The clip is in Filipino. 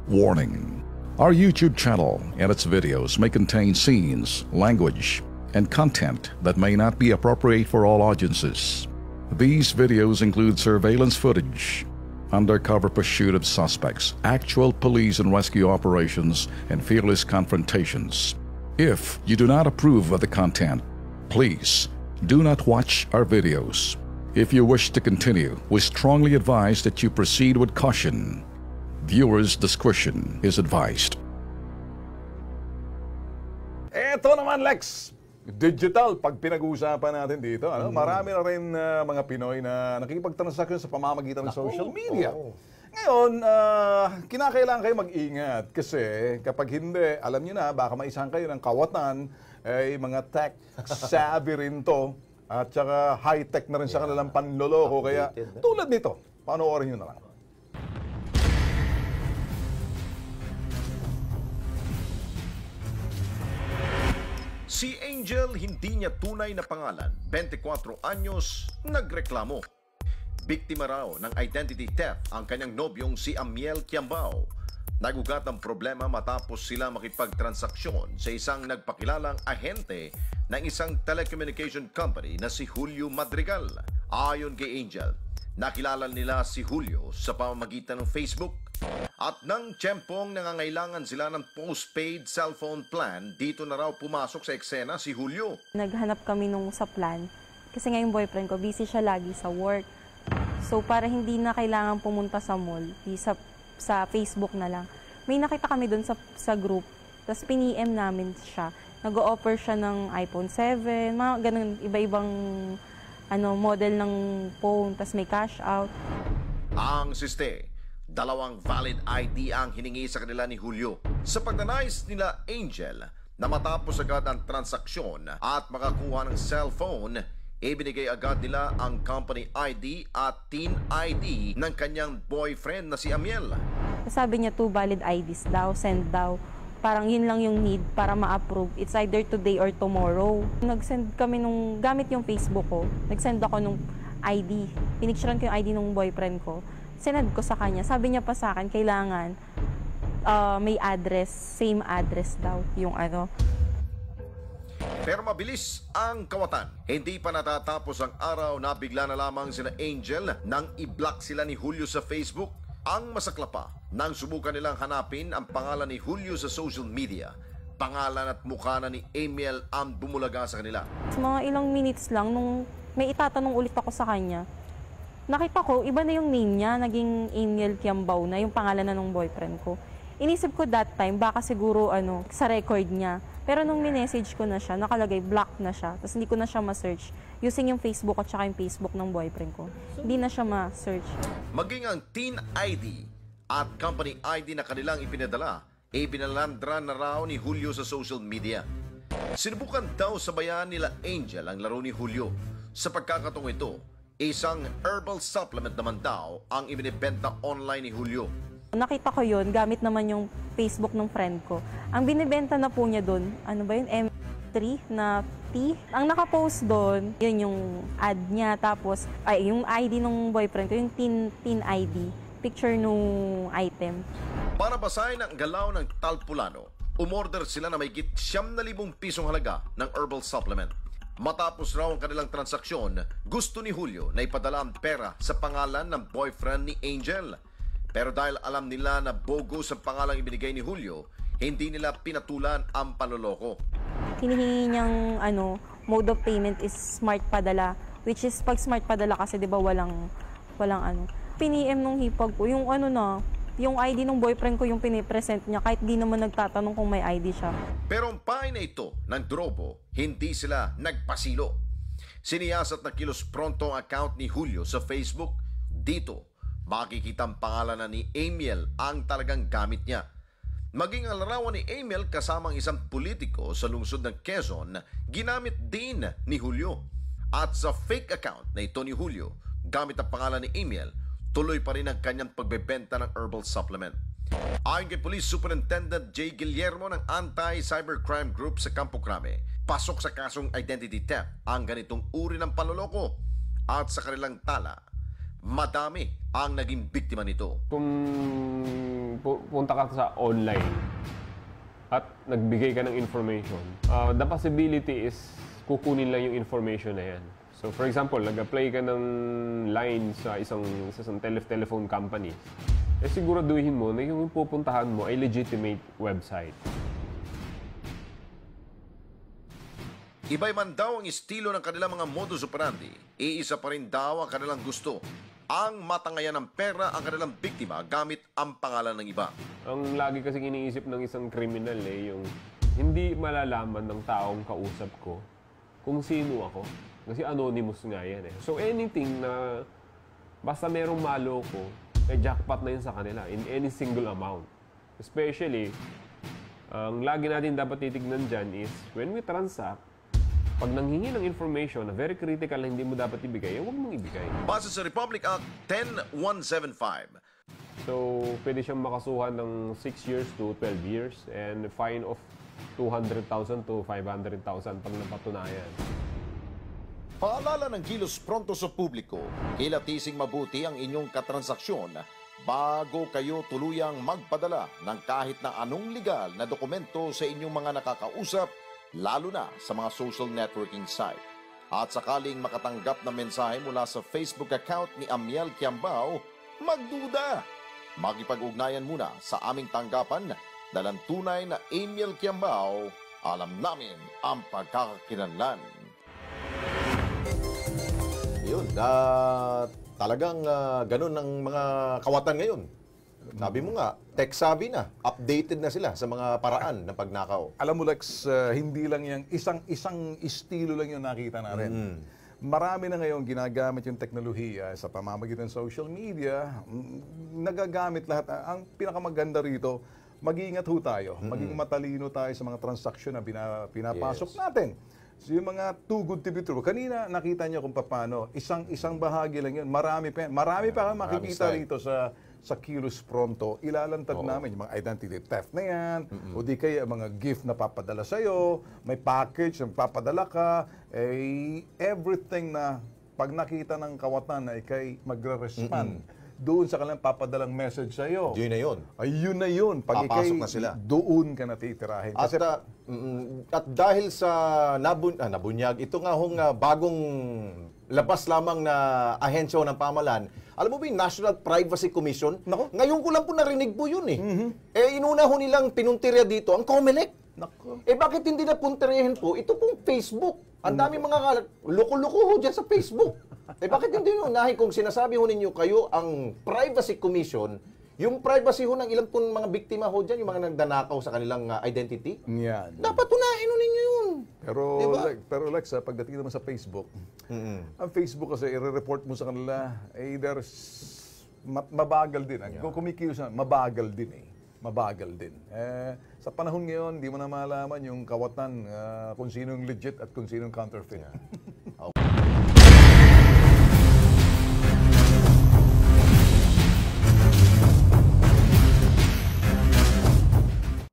Warning: our YouTube channel and its videos may contain scenes, language, and content that may not be appropriate for all audiences. These videos include surveillance footage, undercover pursuit of suspects, actual police and rescue operations, and fearless confrontations. If you do not approve of the content, please do not watch our videos. If you wish to continue, we strongly advise that you proceed with caution. Viewers' discretion is advised. Eto naman, Lex. Digital, pag pinag-uusapan natin dito, marami na rin mga Pinoy na nakikipagtransaksyon sa pamamagitan ng social media. Ngayon, kinakailangan kayo mag-ingat kasi kapag hindi, alam nyo na, baka maisahan kayo ng kawatan, ay mga tech savvy rin to at saka high-tech na rin sa kanilang panloloko. Kaya tulad nito, panoorin nyo na lang. Si Angel, hindi niya tunay na pangalan, 24 anyos, nagreklamo. Biktima raw ng identity theft ang kanyang nobyong si Amiel Quiambao. Nagugat ang problema matapos sila makipagtransaksyon sa isang nagpakilalang ahente ng isang telecommunication company na si Julio Madrigal. Ayon kay Angel, nakilala nila si Julio sa pamamagitan ng Facebook. At nang tiyempong nangangailangan sila ng postpaid cellphone plan, dito na raw pumasok sa eksena si Julio. Naghanap kami nung sa plan kasi nga yung boyfriend ko, busy siya lagi sa work. So para hindi na kailangan pumunta sa mall, sa Facebook na lang. May nakita kami dun sa group, tapos pin-EM namin siya. Nag-o-offer siya ng iPhone 7, mga ganun, iba-ibang model ng phone, tapos may cash out. Ang siste, 2 valid ID ang hiningi sa kanila ni Julio. Sa pagnanais nila Angel na matapos agad ang transaksyon at makakuha ng cellphone, ibinigay agad nila ang company ID at teen ID ng kanyang boyfriend na si Amiel. Sabi niya 2 valid IDs daw, send daw. Parang yun lang yung need para ma-approve. It's either today or tomorrow. Nag-send kami gamit yung Facebook ko. Nag-send ako nung ID. Pinicturean ko yung ID ng boyfriend ko. Sinad ko sa kanya. Sabi niya pa sa akin, kailangan may address, same address daw yung Pero mabilis ang kawatan. Hindi pa natatapos ang araw na bigla na lamang sina Angel nang i-block sila ni Julio sa Facebook. Ang masakla pa, nang subukan nilang hanapin ang pangalan ni Julio sa social media, pangalan at mukha na ni Amiel ang bumulaga sa kanila. Mga ilang minutes lang, nung may itatanong ulit ako sa kanya, nakita ko, iba na yung name niya, naging Amiel Quiambao na, yung pangalan na ng boyfriend ko. Inisip ko that time, baka siguro sa record niya. Pero nung minessage ko na siya, nakalagay, block na siya. Tapos hindi ko na siya ma-search using yung Facebook at saka yung Facebook ng boyfriend ko. Hindi na siya ma-search. Maging ang teen ID at company ID na kanilang ipinadala, ibinalandra na raw ni Julio sa social media. Sinubukan daw sabayan nila Angel ang laro ni Julio. Sa pagkakataong ito, isang herbal supplement naman daw ang ibinibenta online ni Julio. Nakita ko yun, gamit naman yung Facebook ng friend ko. Ang binibenta na po niya doon, M3 na tea. Ang nakapost doon, yun yung ad niya. Tapos, yung ID ng boyfriend ko, yung teen ID. Picture nung item. Para basahin ang galaw ng Talpulano, umorder sila na may git 9,000 pisong halaga ng herbal supplement. Matapos raw ang kanilang transaksyon, gusto ni Julio na ipadala ang pera sa pangalan ng boyfriend ni Angel. Pero dahil alam nila na bogus ang pangalang ibinigay ni Julio, hindi nila pinatulan ang panloloko. Hinihingi niyang mode of payment is smart padala, which is pag smart padala kasi 'di ba walang Pin-EM nung hipag ko yung yung ID ng boyfriend ko yung pinipresent niya kahit di naman nagtatanong kung may ID siya. Pero ang pahay na ito ng Drobo, hindi sila nagpasilo. Siniyasat na kilos pronto ang account ni Julio sa Facebook. Dito, makikita ang pangalan na ni Amiel ang talagang gamit niya. Maging ang larawan ni Amiel kasamang isang politiko sa lungsod ng Quezon, ginamit din ni Julio. At sa fake account na ito ni Julio, gamit ang pangalan ni Amiel, tuloy pa rin ang kanyang pagbebenta ng herbal supplement. Ayon kay Police Superintendent J. Guillermo ng Anti-Cybercrime Group sa Campo Crame, pasok sa kasong identity theft ang ganitong uri ng panloloko. At sa kanilang tala, madami ang naging biktima nito. Kung punta ka sa online at nagbigay ka ng information, the possibility is kukunin lang yung information na yan. So for example, nag-apply ka ng line sa isang telephone company, siguraduhin mo na yung pupuntahan mo ay legitimate website. Iba'y man daw ang estilo ng kanilang mga modus operandi, iisa pa rin daw ang kanilang gusto. Ang matangayan ng pera ang kanilang biktima gamit ang pangalan ng iba. Ang lagi kasing iniisip ng isang kriminal yung hindi malalaman ng taong kausap ko kung sino ako. Kasi anonymous nga yan So anything na basta merong maloko, jackpot na yun sa kanila in any single amount. Especially, ang lagi natin dapat titignan dyan is when we transact, pag nanghingi ng information na very critical na hindi mo dapat ibigay, huwag mong ibigay. Base sa Republic Act 10175. So, pwede siyang makasuhan ng 6 years to 12 years and fine of 200,000 to 500,000 pag napatunayan. Paalala ng Kilos Pronto sa publiko, kilatising mabuti ang inyong katransaksyon bago kayo tuluyang magpadala ng kahit na anong legal na dokumento sa inyong mga nakakausap, lalo na sa mga social networking site. At sakaling makatanggap na mensahe mula sa Facebook account ni Amiel Kiambao, magduda. Makipag-ugnayan muna sa aming tanggapan dalang tunay na Amiel Kiambao, alam namin ang pagkakakilanlan. Yun, talagang ganun ang mga kawatan ngayon. Sabi mo nga, tech-savvy na, updated na sila sa mga paraan ng pagnakaw. Alam mo, Lex, hindi lang yung isang estilo lang yung nakita natin. Marami na ngayon ginagamit yung teknolohiya sa pamamagitan ng social media. Nagagamit lahat. Ang pinakamaganda rito, mag-iingat ho tayo. Maging matalino tayo sa mga transaksyon na pinapasok natin. So yung mga too good to be true. Kanina nakita niyo kung paano. Isang bahagi lang yun. Marami pa kang makikita rito sa Kilos Pronto. Ilalantad namin yung mga identity theft na yan. O di kaya mga gift na papadala sa'yo. May package na papadala ka. Everything na pag nakita ng kawatan na ikay magre-respond doon sa kanilang papadalang message sa'yo. Yun na yun. Ayun na yun. Pag papasok na sila. Doon ka natitirahin. Kasi, at dahil sa nabunyag, ito nga hong bagong labas lamang na ahensya ng pamahalaan, alam mo ba yung National Privacy Commission? Nako. Ngayon ko lang po narinig po yun inuna ho nilang pinuntirya dito ang COMELEC. nako. Bakit hindi na punterihin po? Ito pong Facebook. Ang dami mga loko-loko ho dyan sa Facebook. Bakit hindi nyo unahin kung sinasabi ho ninyo kayo ang Privacy Commission, yung privacy ho ng ilang pong mga biktima ho dyan, yung mga nagdanakaw sa kanilang identity? Yan. Dapat unahin ho ninyo yun. Pero Lex, pagdating naman sa Facebook, ang Facebook kasi i-report mo sa kanila, mabagal din. Kung kumikilos na, mabagal din Mabagal din. Sa panahon ngayon, di mo na malaman yung kawatan kung sino yung legit at kung sino yung counterfeit.